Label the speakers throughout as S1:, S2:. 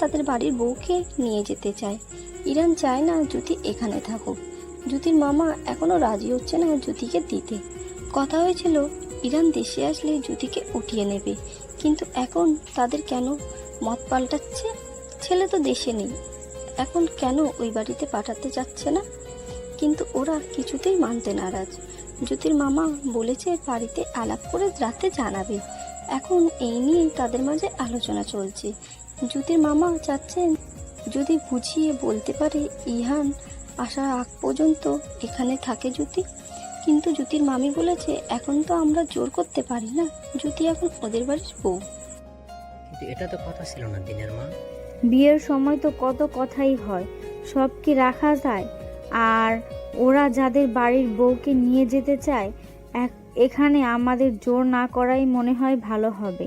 S1: তাদের বাড়ির বউকে নিয়ে যেতে চায়। ইরান চায় না জ্যোতি এখানে থাকুক। জ্যোতির মামা এখনো রাজি হচ্ছে না জ্যোতিকে দিতে। কথা হয়েছিল ইরান দেশে আসলে জ্যোতিকে উঠিয়ে নেবে, কিন্তু এখন তাদের কেন মত পাল্টাচ্ছে? ছেলে তো দেশে নেই, এখন কেন ওই বাড়িতে পাঠাতে যাচ্ছে না? কিন্তু ওরা কিছুতেই মানতে নারাজ। জ্যোতির মামা বলেছে বাড়িতে আলাপ করে রাতে জানাবে। এখন এই নিয়েই তাদের মাঝে আলোচনা চলছে। জ্যোতির মামা চাচ্ছেন যদি বুঝিয়ে বলতে পারে ইহান আসার আগ পর্যন্ত এখানে থাকে জ্যোতি। কিন্তু জ্যোতির মামি বলেছে এখন তো আমরা জোর করতে পারি না, জ্যোতি এখন ওদের বাড়ির বউ।
S2: কিন্তু এটা তো কথা ছিল না দিনের মা।
S3: বিয়ের সময় তো কত কথাই হয়, সব কি রাখা যায়? আর ওরা যাদের বাড়ির বউকে নিয়ে যেতে চায় এখানে আমাদের জোর না করাই মনে হয় ভালো হবে।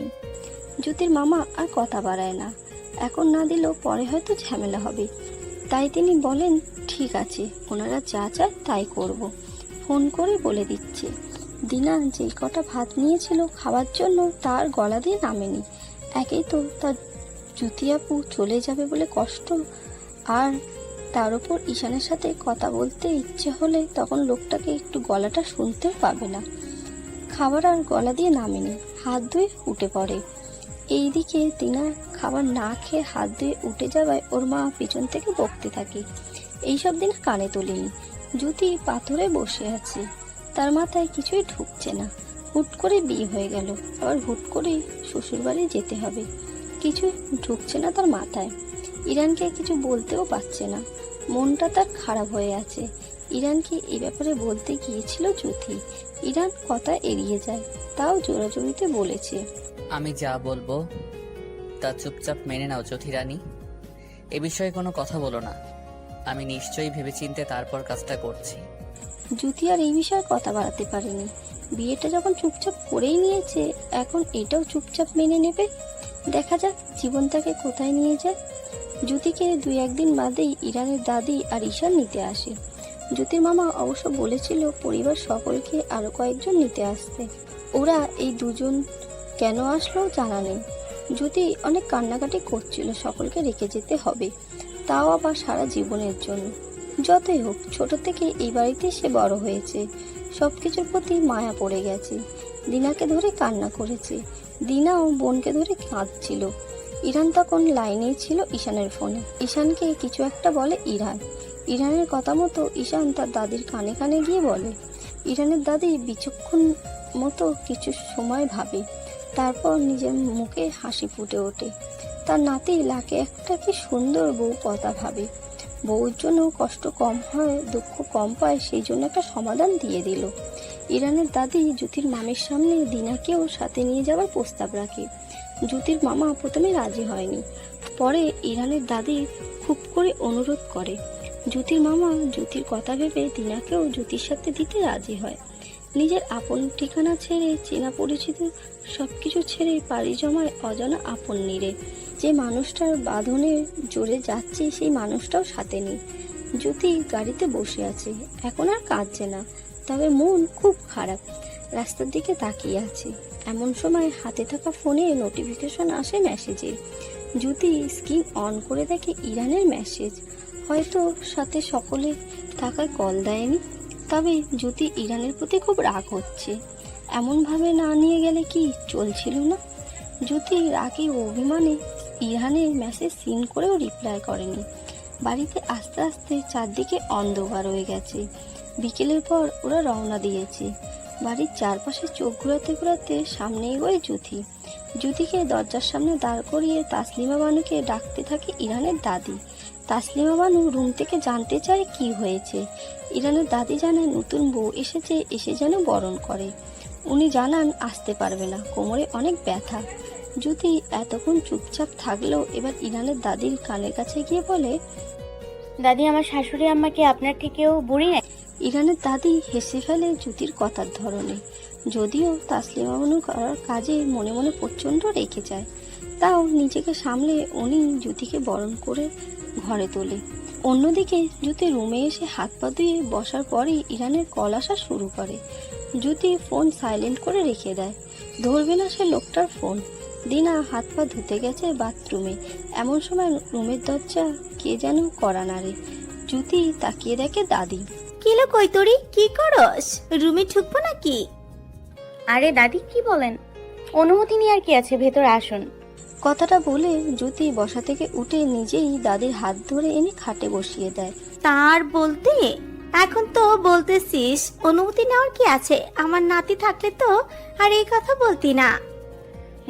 S1: জ্যোতির মামা আর কথা বাড়ায় না, এখন না দিলেও পরে হয়তো ঝামেলা হবে। তাই তিনি বলেন ঠিক আছে, ওনারা যা চায় তাই করব। ফোন করে বলে দিচ্ছে। দিনা যেই কটা ভাত নিয়েছিল খাওয়ার জন্য তার গলা দিয়ে নামেনি। একেই তো তার জ্যোতি আপু চলে যাবে বলে কষ্ট, আর তার উপর ঈশানের সাথে কথা বলতে ইচ্ছে হলে তখন লোকটাকে একটু গলাটা শুনতেও পাবে না। খাবার আর গলা দিয়ে নামেনি, হাত ধুয়ে উঠে পড়ে। এইদিকে দিনা খাবার না খেয়ে হাত ধুয়ে উঠে যাওয়ায় ওর মা পিছন থেকে বকতে থাকে। এইসব দিন কানে তোলেনি। জ্যোতি পাথরে বসে আছে, তার মাথায় কিছুই ঢুকছে না। হুট করে বিয়ে হয়ে গেল, আবার হুট করে শ্বশুরবাড়ি যেতে হবে, কিছুই ঢুকছে না তার মাথায়। ইরানকে কিছু বলতেও পারছে না, মনটা তার খারাপ হয়ে আছে। ইরানকে এই ব্যাপারে বলতে গিয়েছিল জ্যোতি, ইরান কথা এড়িয়ে যায়, তাও জোরাজুরিতে বলেছে
S2: আমি যা বলবো তা চুপচাপ মেনে নাও জ্যোতি রানী, এ বিষয়ে কোনো কথা বলো না। আমি নিশ্চয়ই ভেবেচিন্তে তারপর কাজটা করছি।
S1: জ্যোতি আর এই বিষয়ে কথা বাড়াতে পারেনি। বিয়েটা যখন চুপচাপ করেই নিয়েছে, এখন এটাও চুপচাপ মেনে নেবে। দেখা যাক জীবন তাকে কোথায় নিয়ে যায়। জ্যোতিকে 2-1 দিন বাদেই ইরানের দাদি আর ঈশান নিতে আসে। জ্যোতির মামা অবশ্য বলেছিল পরিবার সকলকে আরো কয়েকজন নিতে আসতে। ওরা এই দুজন কেন আসলো জানা নেই। জ্যোতি অনেক কান্নাকাটি করছিল সকলকে রেখে যেতে হবে, তাও আবার সারা জীবনের জন্য। যতই হোক ছোট থেকে এই বাড়িতে সে বড় হয়েছে, সবকিছুর প্রতি মায়া পড়ে গেছে। দিনাকে ধরে কান্না করেছে, দিনাও বোনকে ধরে কাঁদছিল। ইরান তখন লাইনেই ছিল ঈশানের ফোনে। ঈশানকে কিছু একটা বলে ইরান। ইরানের কথা মতো ঈশান তার দাদির কানে কানে গিয়ে বলে। ইরানের দাদি বিচক্ষণ মতো কিছু সময় ভাবে, তারপর নিজের মুখে হাসি ফুটে ওঠে। তার নাতি লাকে একটা কি সুন্দর বউ কথা ভাবে। বউর জন্য কষ্ট কম হয়, দুঃখ কম পায়, সেই জন্য একটা সমাধান দিয়ে দিল। ইরানের দাদি জ্যোতির মামির সামনে দিনাকেও সাথে নিয়ে যাওয়ার প্রস্তাব রাখে। জ্যোতির মামা প্রথমে রাজি হয়নি, পরে ইরানের দাদি খুব করে অনুরোধ করে। জ্যোতির মামা জ্যোতির কথা ভেবে দিনাকেও জ্যোতির সাথে দিতে রাজি হয়। নিজের আপন ঠিকানা ছেড়ে, চেনা পরিচিত সবকিছু ছেড়ে পাড়ি জমায় অজানা আপন নীড়ে। যে মানুষটার বাঁধনে জোরে যাচ্ছে সেই মানুষটাও সাথে নেই। জ্যোতি গাড়িতে বসে আছে, এখন আর কাঁদছে না, তবে মন খুব খারাপ। রাস্তার দিকে তাকিয়ে আছে। এমন সময় হাতে থাকা ফোনে নোটিফিকেশন আসে মেসেজের। জ্যোতি স্ক্রিন অন করে দেখে ইরানের মেসেজ। হয়তো সাথে সকলে থাকায় কল দেয়নি, তবে জ্যোতি ইরানের প্রতি খুব রাগ হচ্ছে। এমনভাবে না নিয়ে গেলে কি চলছিল না? জ্যোতি রাগে অভিমানে ইরানের মেসেজ সিন করেও রিপ্লাই করেনি। বাড়িতে আস্তে আস্তে চারদিকে অন্ধকার হয়ে গেছে। বিকেলের পর ওরা রওনা দিয়েছে। বাড়ির চারপাশে চোখ ঘোরাতে ঘোরাতে সামনে এগোয় জ্যোতি। জ্যোতিকে দরজার সামনে দাঁড় করিয়ে তাসলিমা বানুকে ডাকতে থাকে ইরানের দাদি। তাসলিমা বানু রুম থেকে জানতে চায় কি হয়েছে। ইরানের দাদি জানায় নতুন বউ এসেছে, এসে যেন বরণ করে। উনি জানান আসতে পারবে না, কোমরে অনেক ব্যথা। জ্যোতি এতক্ষণ চুপচাপ থাকলেও এবার ইরানের দাদির কানের কাছে গিয়ে বলে,
S4: দাদি, আমার শাশুড়ি আম্মাকে আপনার থেকেও বুড়ি না?
S1: ইরানের দাদি হেসে ফেলে জ্যোতির কথার ধরনে। যদিও তাসলিমা বানু করার কাজে মনে মনে প্রচণ্ড রেখে যায়, তাও নিজেকে সামলে উনি জ্যোতিকে বরণ করে ঘরে তোলে। অন্যদিকে জ্যোতি রুমে এসে হাত পা ধুয়ে বসার পরেই ইরানের কল আসা শুরু করে। জ্যোতি ফোন সাইলেন্ট করে রেখে দেয়। ধরবে না সে লোকটার ফোন। দিনা হাত পা ধুতে গেছে বাথরুমে, এমন সময় রুমের দরজা কে যেন কড়া নাড়ে। জ্যোতি তাকিয়ে দেখে দাদি।
S5: কিলো কৈতরি, কি করস? রুমে ঢুকবো নাকি?
S4: আরে দাদি কি বলেন? অনুমতি নিয়ে আর কি আছে, ভেতরে আসুন।
S1: কথাটা বলে জ্যোতি বসা থেকে উঠে নিজেই দাদির হাত ধরে এনে খাটে বসিয়ে দেয়।
S5: তার বলতে এখন তো বলতেছিস, অনুমতি নেওয়ার কি আছে? আমার নাতি থাকলে তো আর এই কথা বলতি না।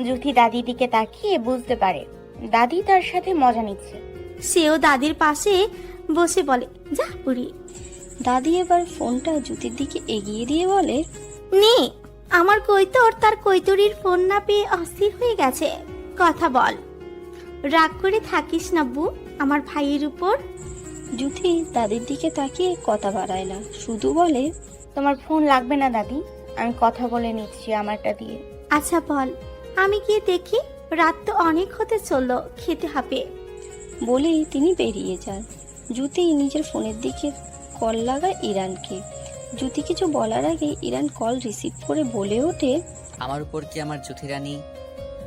S4: জ্যোতি দাদির দিকে তাকিয়ে বুঝতে পারে দাদি তার সাথে মজা নিচ্ছে।
S5: সেও দাদির পাশে বসে বলে, যা বুড়ি।
S1: দাদি এবার ফোনটা জ্যোতির দিকে এগিয়ে দিয়ে বলে,
S5: নে, আমার কৈতর তার কৈতরির ফোন না পেয়ে অস্থির হয়ে গেছে। কথা বল, রাগ করে থাকিস না বু আমার ভাইয়ের উপর।
S1: জ্যোতি দাদির দিকে তাকিয়ে কথা বাড়ায় না, শুধু বলে,
S4: তোমার ফোন লাগবে না দাদি, আমি কথা বলে নিচ্ছি আমারটা দিয়ে।
S5: আচ্ছা বল, আমি গিয়ে দেখি। রাত তো অনেক হতে চললো, খেতে হবে।
S1: বলেই তিনি বেরিয়ে যান। জ্যোতি নিজের ফোনের দিকে কল লাগায় ইরানকে। জ্যোতি কিছু বলার আগে ইরান কল রিসিভ করে বলে ওঠে,
S2: আমার উপর কি আমার জ্যোতি রানী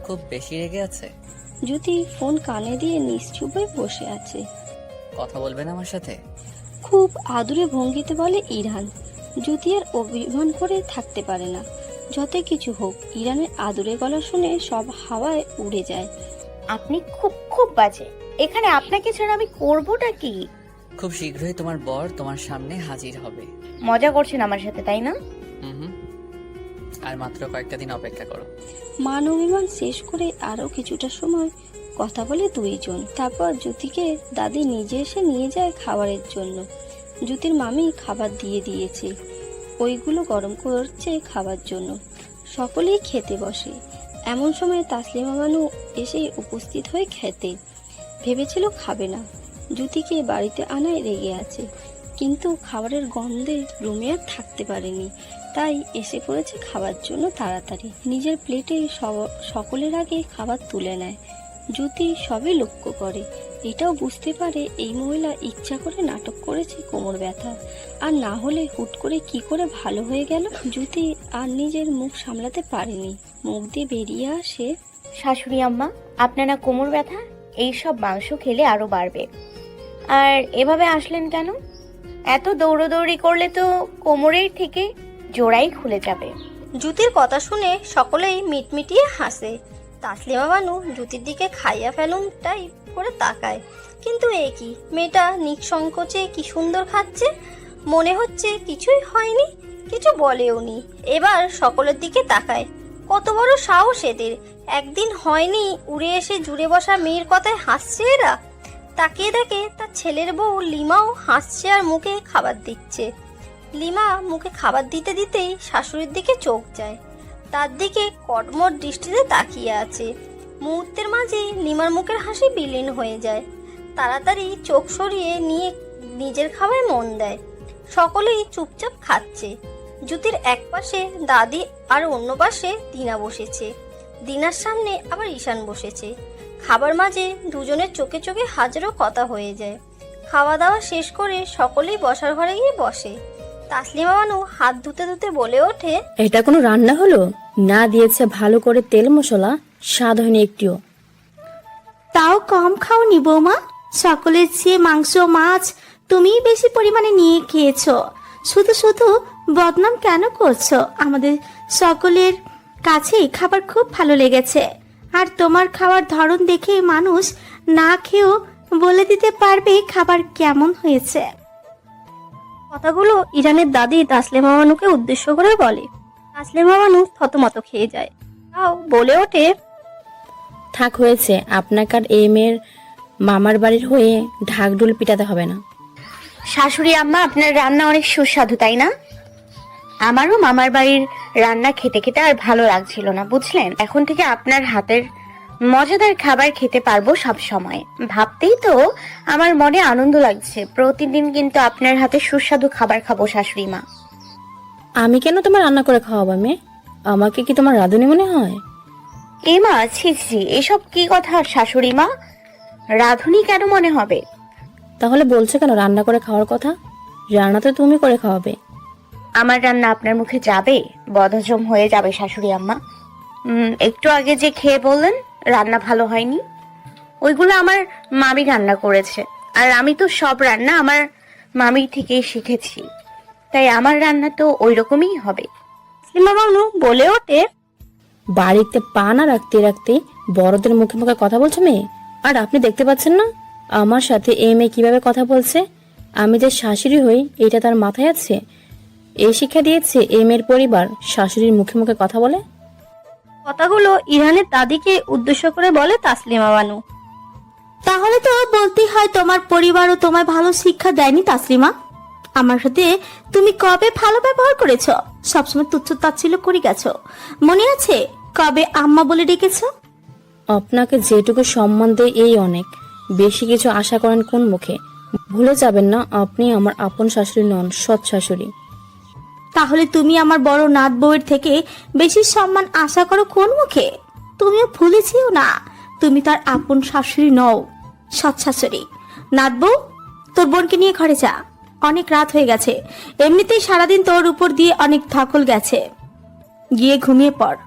S2: খুব বেশি রেগে আছে?
S1: জ্যোতি ফোন কানে দিয়ে নিশ্চুপ হয়ে বসে আছে।
S2: কথা বলবেন আমার সাথে?
S1: খুব আদুরে ভঙ্গিতে বলে ইরান। জ্যোতি আর অভিমান করে থাকতে পারে না। যতই কিছু হোক, ইরানের আদুরে গলা শুনে সব হাওয়ায় উড়ে যায়।
S4: আপনি খুব খুব বাজে, এখানে আপনাকে ছাড়া আমি করবোটা কি?
S2: খুব শীঘ্রই তোমার বর তোমার সামনে হাজির হবে।
S4: মজা করছেন আমার সাথে, তাই না?
S2: হুম, আর মাত্র কয়েকটা দিন অপেক্ষা করো।
S1: মান অভিমান শেষ করে আরো কিছুটা সময় কথা বলে দুইজন। তারপর জ্যোতিকে দাদি নিজে এসে নিয়ে যায় খাবারের জন্য। জ্যোতির মামি খাবার দিয়ে দিয়েছে, ওইগুলো গরম করছে খাবার জন্য। সকলেই খেতে বসে। এমন সময় তাসলিমা বানু এসে উপস্থিত হয়ে খেতে। ভেবেছিল খাবে না, জ্যোতিকে বাড়িতে আনায় রেগে আছে, কিন্তু খাবারের গন্ধে রুমে আর থাকতে পারেনি, তাই এসে পড়েছে খাবার জন্য তাড়াতাড়ি। নিজের প্লেটে সকলের আগে খাবার তুলে নেয়। জ্যোতি সবই লক্ষ্য করে, এটাও বুঝতে পারে এই মহিলা ইচ্ছা করে নাটক করেছে কোমর ব্যথা, আর না হলে হুট করে কি করে ভালো হয়ে গেল। জ্যোতি আর নিজের মুখ সামলাতে পারেনি, মুখ দিয়ে বেরিয়ে আসে,
S4: শাশুড়ি আম্মা, আপনারা কোমর ব্যথা, এইসব মাংস খেলে আরো বাড়বে। আর এভাবে আসলেন কেন? এত দৌড়োদৌড়ি করলে তো কোমরের থেকে জোড়াই খুলে যাবে।
S1: জ্যোতির কথা শুনে সকলেই মিটমিটিয়ে হাসে। তাসলিমা বানু জ্যোতির দিকে খাইয়া ফেলুন টাইপ করে তাকায়, কিন্তু এ কি, মেয়েটা নিঃসংকোচে কি সুন্দর খাচ্ছে, মনে হচ্ছে কিছুই হয়নি, কিছু বলেও নি। এবার সকলের দিকে তাকায়, কত বড় সাহস এদের, একদিন হয়নি উড়ে এসে জুড়ে বসা মেয়ের কথায় হাসছে এরা। তাকিয়ে দেখে তার ছেলের বউ লিমাও হাসছে আর মুখে খাবার দিচ্ছে। লিমা মুখে খাবার দিতে দিতেই শাশুড়ির দিকে চোখ যায়, তার দিকে কটমট দৃষ্টিতে তাকিয়ে আছে। মুহূর্তের মাঝে লিমার মুখের হাসি বিলীন হয়ে যায়, তাড়াতাড়ি চোখ সরিয়ে নিয়ে নিজের খাওয়ায় মন দেয়। সকলেই চুপচাপ খাচ্ছে। জ্যোতির এক পাশে দাদি আর অন্য পাশে দিনা বসেছে, দিনার সামনে আবার ঈশান বসেছে। খাবার মাঝে দুজনের চোখে চোখে হাজারো কথা হয়ে যায়। খাওয়া দাওয়া শেষ করে সকলেই বসার ঘরে গিয়ে বসে। তাসলিমা বানু হাত ধুতে ধুতে বলে ওঠে,
S6: এটা কোনো রান্না হলো? না দিয়েছে ভালো করে তেল মশলা, স্বাদ হয়নি একটিও।
S5: তাও কম খাওনি বৌমা, সকলের চেয়ে মাংস মাছ তুমিই বেশি পরিমাণে নিয়ে খেয়েছো। শুধু শুধু বদনাম কেন করছো? আমাদের সকলের কাছেই খাবার খুব ভালো লেগেছে, আর তোমার খাওয়ার ধরন দেখে মানুষ না খেয়েও বলে দিতে পারবে খাবার কেমন হয়েছে।
S1: কথাগুলো ইরানের দাদি তাসলিমা বানুকে উদ্দেশ্য করে বলে। তাসলিমা বানু থতমত খেয়ে যায়, তাও বলে ওঠে,
S6: থাক হয়েছে, আপনাকে আর এই মেয়ের মামার বাড়ির হয়ে ঢাকঢোল পিটাতে হবে না।
S4: শাশুড়ি আম্মা, আপনার রান্না অনেক সুস্বাদু, তাই না? আমারও মামার বাড়ির রান্না খেতে খেতে আর ভালো লাগছিল না, বুঝলেন? এখন থেকে আপনার হাতের মজাদার খাবার খেতে পারবো সব সময়। ভাবতেই তো আমার মনে আনন্দ লাগছে। প্রতিদিন কিন্তু আপনার হাতে সুস্বাদু খাবার খাবো শাশুড়ি মা।
S6: আমি কেন তোমার রান্না করে খাওয়াবো মেয়ে? আমাকে কি তোমার রাঁধুনি মনে হয়?
S4: এ মা, ছি ছি, এসব কি কথা শাশুড়ি মা? রাঁধুনি কেন মনে হবে?
S6: তাহলে বলছো কেন রান্না করে খাওয়ার কথা? রান্না তো তুমি করে খাওয়াবে।
S4: আমার রান্না আপনার মুখে যাবে? বদহজম হয়ে যাবে শাশুড়ি আম্মা। একটু আগে যে খেয়ে বললেন রান্না ভালো হয়নি, ওইগুলো আমার মামি রান্না করেছে। আর আমি তো সব রান্না আমার মামির থেকেই শিখেছি, তাই আমার রান্না তো ওই রকমই হবে।
S1: তাসলিমা বানু বলে ওঠে,
S6: বাড়িতে পা না রাখতে রাখতে বড়দের মুখে মুখে কথা বলছো মেয়ে। আর আপনি দেখতে পাচ্ছেন না আমার সাথে এই মেয়ে কিভাবে কথা বলছে? আমি যে শাশুড়ি হই এটা তার মাথায় আছে? এই শিক্ষা দিয়েছে এই মেয়ের পরিবার শাশুড়ির মুখে মুখে কথা বলে?
S1: কথাগুলো ইরহানের দাদিকে উদ্দেশ্য করে বলে তাসলিমা বানু।
S5: তাহলে তো বলতেই হয় তোমার পরিবারও তোমায় ভালো শিক্ষা দেয়নি তাসলিমা। আমার সাথে তুমি কবে ভালো ব্যবহার করেছ? সবসময় তুচ্ছ তাচ্ছিল্য করে গেছো। মনে আছে কবে আম্মা বলে ডেকেছো?
S6: আপনাকে যেটুকু সম্মান দেয় এই অনেক, বেশি কিছু আশা করেন কোন মুখে? ভুলে যাবেন না আপনি আমার আপন শাশুড়ি নন, সৎ শাশুড়ি।
S5: তাহলে তুমি আমার বড় নাত বউয়ের থেকে বেশি সম্মান আশা করো কোন মুখে? তুমিও ভুলেছিও না তুমি তার আপন শাশুড়ি নও, সৎ শাশুড়ি। নাত বউ, তোর বোনকে নিয়ে ঘরে যা, অনেক রাত হয়ে গেছে। এমনিতেই সারাদিন তোর উপর দিয়ে অনেক ধকল গেছে, গিয়ে ঘুমিয়ে পড়।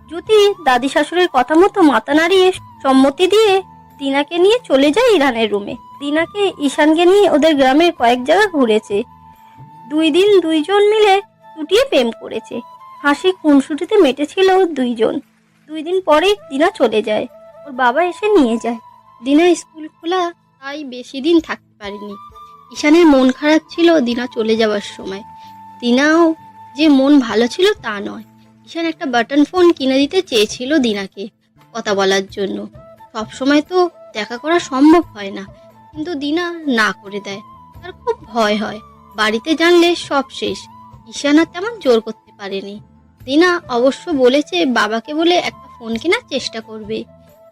S1: জ্যোতি দাদি শাশুড়ির কথা মতো মাথা নাড়িয়ে সম্মতি দিয়ে দিনাকে নিয়ে চলে যায় ইরহানের রুমে। দিনাকে ঈশানকে নিয়ে ওদের গ্রামের কয়েক জায়গা ঘুরেছে। 2 দিন দুইজন মিলে চুটিয়ে প্রেম করেছে। হাসি খুনসুটিতে মেটেছিল দুইজন। 2 দিন পরে দিনা চলে যায়, ওর বাবা এসে নিয়ে যায়। দিনা স্কুল খোলা তাই বেশি দিন থাকতে পারেনি। ঈশানের মন খারাপ ছিল দিনা চলে যাওয়ার সময়। দিনাও যে মন ভালো ছিল তা নয়। ঈশান একটা বাটন ফোন কিনে দিতে চেয়েছিল দিনাকে কথা বলার জন্য। সব সময় তো দেখা করা সম্ভব হয় না, কিন্তু দিনা না করে দেয়। তার খুব ভয় হয়, বাড়িতে জানলে সব শেষ। ঈশান আর তেমন জোর করতে পারেনি। দিনা অবশ্য বলেছে বাবাকে বলে একটা ফোন কেনার চেষ্টা করবে।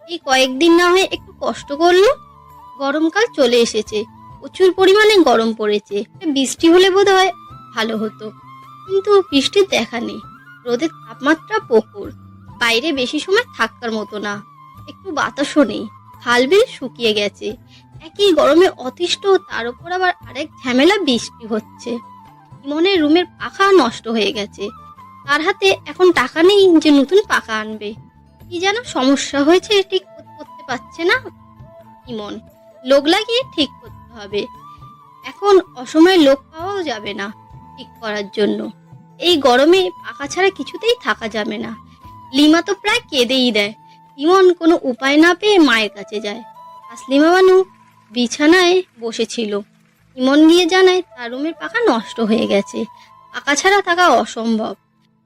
S1: এই কয়েকদিন না হয় একটু কষ্ট করলো। গরমকাল চলে এসেছে, প্রচুর পরিমাণে গরম পড়েছে। বৃষ্টি হলে বোধহয় ভালো হতো, কিন্তু বৃষ্টির দেখা নেই। রোদের তাপমাত্রা প্রখর, বাইরে বেশি সময় থাকার মতো না। একটু বাতাসও নেই, খাল বিল শুকিয়ে গেছে। একই গরমে অতিষ্ঠ, তার উপর আবার আরেক ঝামেলা, বৃষ্টি হচ্ছে। ইমনের রুমের পাখা নষ্ট হয়ে গেছে। তার হাতে এখন টাকা নেই যে নতুন পাখা আনবে। কি যেন সমস্যা হয়েছে, ঠিক করতে পারছে না ইমন। লোক লাগিয়ে ঠিক করতে হবে। এখন অসময়ে লোক পাওয়াও যাবে না ঠিক করার জন্য। এই গরমে পাখা ছাড়া কিছুতেই থাকা যাবে না। লিমা তো প্রায় কেঁদেই দেয়। ইমন কোনো উপায় না পেয়ে মায়ের কাছে যায়। তাসলিমা বানু বিছানায় বসেছিল। ইমন গিয়ে জানায় তার রুমের পাখা নষ্ট হয়ে গেছে, পাখা ছাড়া থাকা অসম্ভব।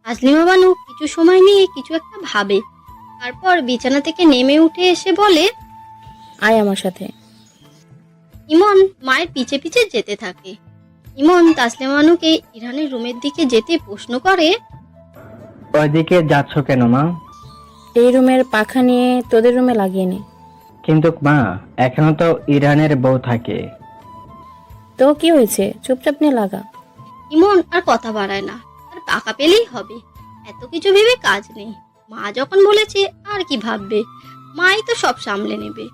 S1: তাসলিমা বানু কিছু সময় নিয়ে কিছু একটা ভাবে, তারপর বিছানা থেকে নেমে উঠে এসে বলে,
S6: আয় আমার সাথে।
S1: ইমন মায়ের পিছে পিছে যেতে থাকে। ইমন তাসলিমা বানুকে ইরহানের রুমের দিকে যেতে প্রশ্ন করে,
S7: ওইদিকে যাচ্ছ কেন মা?
S6: এই রুমের পাখা নিয়ে তোদের রুমে লাগিয়ে নে।
S7: কিন্তু মা, এখনো তো ইরানের বউ থাকে।
S6: তো কি হয়েছে, চুপচাপ নিয়ে লাগা।
S1: ইমন আর কথা বাড়ায় না, আর পাকা পেলেই হবে, এত কিছু ভেবে কাজ নেই। মা যখন বলেছে আর কি ভাববে, মাই তো সব সামলে নেবে।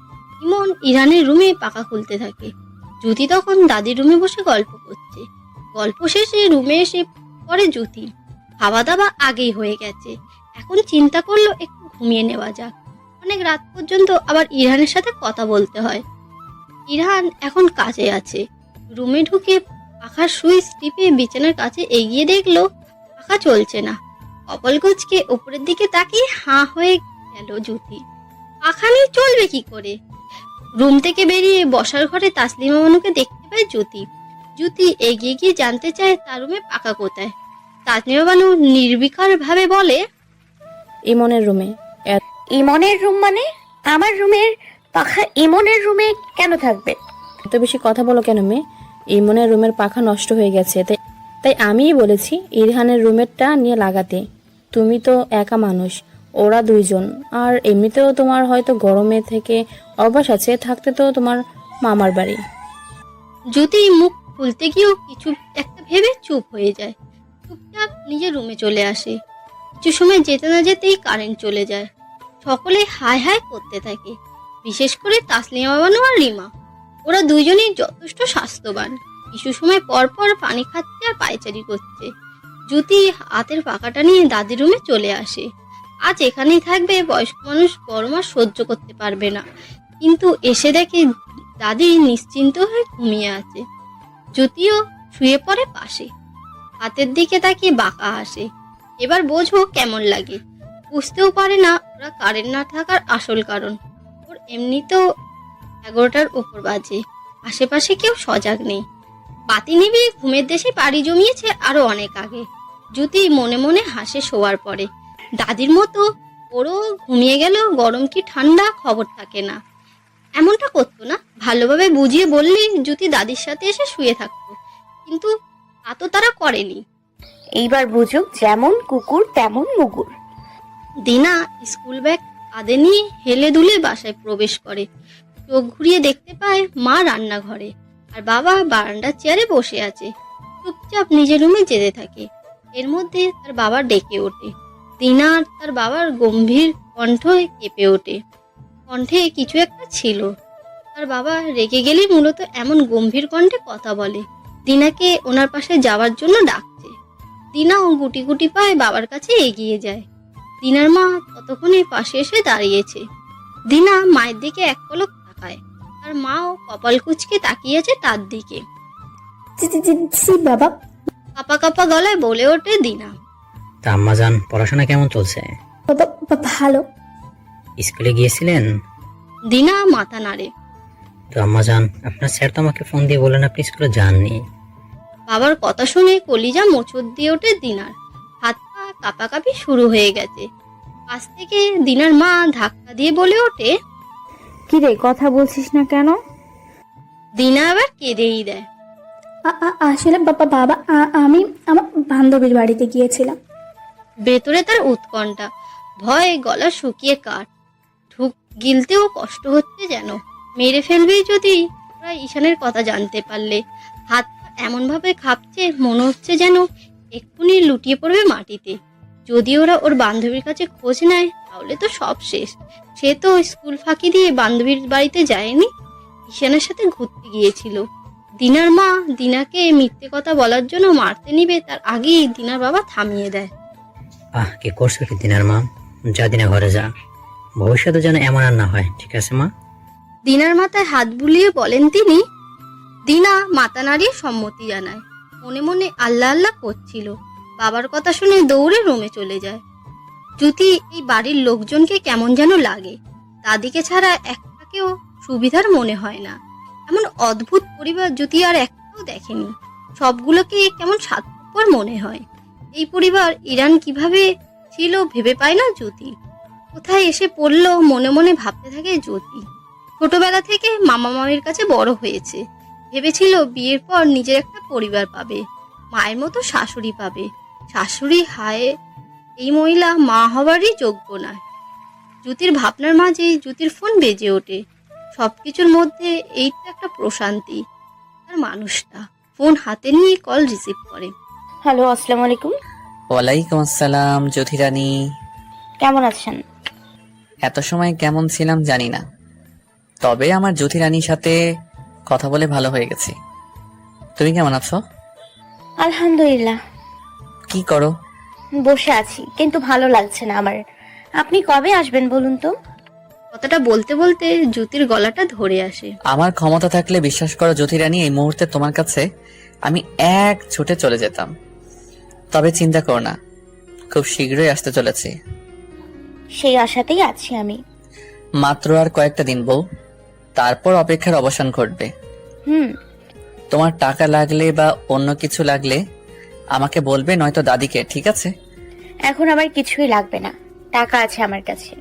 S1: ইমন ইরহানের রুমে পাকা খুলতে থাকে। জ্যোতি তখন দাদির রুমে বসে গল্প করছে। গল্প শেষে রুমে এসে পড়ে জ্যোতি। খাওয়া দাওয়া আগেই হয়ে গেছে, এখন চিন্তা করলো একটু ঘুমিয়ে নেওয়া যাক। অনেক রাত পর্যন্ত আবার ইরহানের সাথে কথা বলতে হয়। ইরহান এখন কাজে আছে। রুমে ঢুকে পাখার সুইচ টিপে বিছানার কাছে এগিয়ে দেখলো পাখা চলছে না। কপাল কুঁচকে উপরের দিকে তাকিয়ে হাঁ হয়ে গেল জ্যোতি। পাখা নিয়ে চলবে কি করে? রুম থেকে বেরিয়ে বসার ঘরে তাসলিমা বানুকে দেখতে পায় জ্যোতি। জ্যোতি এগিয়ে গিয়ে জানতে চায় তার রুমে পাখা কোথায়। তাসলিমা বানু নির্বিকার ভাবে বলে,
S6: ইমনের রুমে।
S4: ইমনের রুম মানে? আমার রুমের পাখা ইমনের রুমে কেন থাকবে?
S6: এত বেশি কথা বলো কেন মেয়ে? ইমনের রুমের পাখা নষ্ট হয়ে গেছে, তাই আমিই বলেছি ইরহানের রুমেরটা নিয়ে লাগাতে। তুমি তো একা মানুষ, ওরা 2 জন। আর এমনিতেও তোমার হয়তো গরমে থেকে অভ্যাস আছে, থাকতে তো তোমার মামার বাড়ি।
S1: জ্যোতি মুখ খুলতে গিয়েও কিছু একটা ভেবে চুপ হয়ে যায়। চুপচাপ নিজের রুমে চলে আসে। কিছু সময় যেতে না যেতেই কারেন্ট চলে যায়। সকলে হাই হাই করতে থাকে, বিশেষ করে তাসলিমা বানু আর রিমা। ওরা 2 জনই যথেষ্ট স্বাস্থ্যবান। কিছু সময় পর পর পানি খাচ্ছে আর পায়চারি করছে। জ্যোতি হাতের পাকাটা নিয়ে দাদির রুমে চলে আসে। আজ এখানেই থাকবে, বয়স্ক মানুষ গরম আর সহ্য করতে পারবে না। কিন্তু এসে দেখে দাদি নিশ্চিন্ত হয়ে ঘুমিয়ে আছে। জ্যোতিও শুয়ে পড়ে পাশে, হাতের দিকে তাকিয়ে বাঁকা হাসে। এবার বোঝো কেমন লাগে। বুঝতেও পারে না ওরা কারেন্ট না থাকার আসল কারণ। ওর এমনিতেও 11টার উপর বাজে, আশেপাশে কেউ সজাগ নেই। বাতি নিভিয়ে ঘুমের দেশে পাড়ি জমিয়েছে আরো অনেক আগে। জ্যোতি মনে মনে হাসে শোয়ার পরে। দাদির মতো ওরও ঘুমিয়ে গেলেও গরম কি ঠান্ডা খবর থাকে না। এমনটা করতো না, ভালোভাবে বুঝিয়ে বললে জ্যোতি দাদির সাথে এসে শুয়ে থাকতো, কিন্তু তা তো তারা করেনি।
S4: এইবার বুঝুক, যেমন কুকুর তেমন মুগুর।
S1: দিনা স্কুল ব্যাগ কাঁধে নিয়ে হেলে দুলে বাসায় প্রবেশ করে। চোখ ঘুরিয়ে দেখতে পায় মা রান্নাঘরে আর বাবা বারান্দার চেয়ারে বসে আছে। চুপচাপ নিজের রুমে যেতে থাকে। এর মধ্যে তার বাবা ডেকে ওঠে। দিনা আর তার বাবার গম্ভীর কণ্ঠ কেঁপে ওঠে। কণ্ঠে কিছু একটা ছিল। তার বাবা রেগে গেলেই মূলত এমন গম্ভীর কণ্ঠে কথা বলে। দিনাকে ওনার পাশে যাওয়ার জন্য ডাকছে। দিনাও গুটি গুটি পায়ে বাবার কাছে এগিয়ে যায়। দিনার মা ততক্ষণে পাশে এসে দাঁড়িয়েছে। দিনা মায়ের দিকে এক পলক তাকায়। তার মাও কপাল কুঁচকে তাকিয়েছে তার দিকে।
S5: জি বাবা।
S1: কাপা কাপা গলায় বলে ওঠে দিনা।
S8: তা আম্মাজান, পড়াশোনা কেমন চলছে?
S5: বাবা ভালো।
S8: স্কুলে গিয়েছিলেন?
S1: দিনা মাথা নাড়ে।
S8: তো আম্মাজান, আপনার স্যার তো আমাকে ফোন দিয়ে বললেন আপনি স্কুলে যাননি।
S1: বাবার কথা শুনে কলিজা মোচড় দিয়ে ওঠে দিনার। হাত পা কাঁপাকাঁপি শুরু হয়ে গেছে। পাশ থেকে দিনার মা ধাক্কা দিয়ে বলে ওঠে,
S3: কিরে কথা বলছিস না কেন?
S1: দিনা আবার কেঁদেই দেয়।
S5: আসলে বাবা আমি আমার বান্ধবীর বাড়িতে গিয়েছিলাম।
S1: ভেতরে তার উৎকণ্ঠা, ভয়ে গলা শুকিয়ে কাঠ। ঢুক গিলতেও কষ্ট হচ্ছে যেন। মেরে ফেলবেই যদি ওরা ঈশানের কথা জানতে পারলে। হাত পা এমন ভাবে কাঁপছে, মনে হচ্ছে যেন এক্ষুনি লুটিয়ে পড়বে মাটিতে। যদি ওরা ওর বান্ধবীর কাছে খোঁজ নেয় তাহলে তো সব শেষ। সে তো স্কুল ফাঁকি দিয়ে বান্ধবীর বাড়িতে যায়নি, ঈশানের সাথে ঘুরতে গিয়েছিল। দিনার মা দিনাকে মিথ্যে কথা বলার জন্য মারতে নিবে তার আগেই দিনার বাবা থামিয়ে দেয়।
S8: কি করছো কি দিনার মা? যা দিনা ঘরে যা, ভবিষ্যতে যেন এমন আর না হয়, ঠিক আছে মা?
S1: দিনার মাথায় হাত বুলিয়ে বলেন তিনি। দিনা মাথা নাড়িয়ে সম্মতি জানায়। মনে মনে আল্লাহ আল্লাহ করছিল। বাবার কথা শুনে দৌড়ে রুমে চলে যায়। জ্যোতি এই বাড়ির লোকজনকে কেমন যেন লাগে। দাদিকে ছাড়া একটাকেও সুবিধার মনে হয় না। এমন অদ্ভুত পরিবার জ্যোতি আর একটাও দেখেনি। সবগুলোকে কেমন স্বার্থপর মনে হয়। এই পরিবার ইরান কিভাবে ছিল ভেবে পায় না জ্যোতি। কোথায় এসে পড়লো মনে মনে ভাবতে থাকে জ্যোতি। ছোটবেলা থেকে মামা মামির কাছে বড় হয়েছে। ভেবেছিল বিয়ের পর নিজের একটা পরিবার পাবে, মায়ের মতো শাশুড়ি পাবে। শাশুড়ি হায়, এই মহিলা মা হওয়ারই যোগ্য নয়। জ্যোতির ভাবনার মাঝেই জ্যোতির ফোন বেজে ওঠে। সবকিছুর মধ্যে এইটা একটা প্রশান্তি। তার মানুষটা ফোন হাতে নিয়ে কল রিসিভ করে।
S4: হ্যালো, আসসালামু আলাইকুম।
S2: ওয়ালাইকুম আসসালাম জ্যোতি রানী।
S4: কেমন আছেন?
S2: এত সময় কেমন ছিলাম জানি না, তবে আমার জ্যোতি রানীর সাথে কথা বলে ভালো হয়ে গেছে। তুমি কেমন আছো?
S4: আলহামদুলিল্লাহ।
S2: কি করো?
S4: বসে আছি, কিন্তু ভালো লাগছে না আমার। আপনি কবে আসবেন বলুন তো?
S1: কথাটা বলতে বলতে জ্যোতির গলাটা ধরে আসে।
S2: আমার ক্ষমতা থাকলে বিশ্বাস করো জ্যোতি রানী, এই মুহূর্তে তোমার কাছে আমি এক ছুটে চলে যেতাম। তবে চিন্তা করো না, খুব শীঘ্রই আসতে চলেছি।
S4: সেই আশাতেই আছি আমি।
S2: মাত্র আর কয়েকটা দিন বউ, তারপর অপেক্ষার অবসান ঘটবে। তোমার টাকা লাগলে বা অন্য কিছু লাগলে আমাকে বলবে, নয়তো দাদিকে, ঠিক আছে?
S4: এখন আমার কিছুই লাগবে না, টাকা আছে আমার কাছে।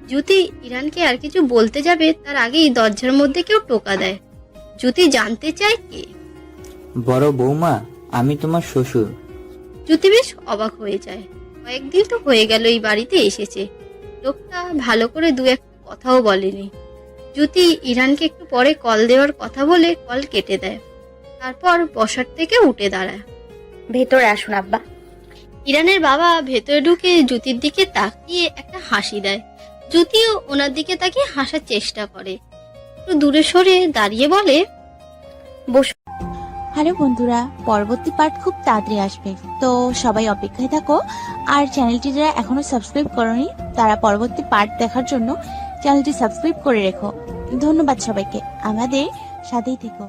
S1: জ্যোতি ইরানকে আর কিছু বলতে যাবে তার আগেই দরজার মধ্যে কেউ টোকা দেয়। জ্যোতি জানতে চায় কে।
S9: বড় বৌমা, আমি তোমার শ্বশুর।
S1: জ্যোতি বেশ অবাক হয়ে যায়। কয়েকদিন তো হয়ে গেল এই বাড়িতে এসেছে, লোকটা ভালো করে দু একটা কথাও বলেনি। জ্যোতি ইরানকে একটু পরে কল দেওয়ার কথা বলে কল কেটে দেয়। তারপর বসার থেকে উঠে দাঁড়ায়।
S4: ভেতরে আসুন আব্বা।
S1: ইরানের বাবা ভেতরে ঢুকে জ্যোতির দিকে তাকিয়ে একটা হাসি দেয়। জ্যোতিও ওনার দিকে তাকিয়ে হাসার চেষ্টা করে। একটু দূরে সরে দাঁড়িয়ে বলে,
S4: বস।
S5: হ্যালো বন্ধুরা, পরবর্তী পার্ট খুব তাড়াতাড়ি আসবে, তো সবাই অপেক্ষায় থাকো। আর চ্যানেলটি যারা এখনো সাবস্ক্রাইব করোনি তারা পরবর্তী পার্ট দেখার জন্য চ্যানেলটি সাবস্ক্রাইব করে রেখো। ধন্যবাদ সবাইকে, আমাদের সাথেই থেকো।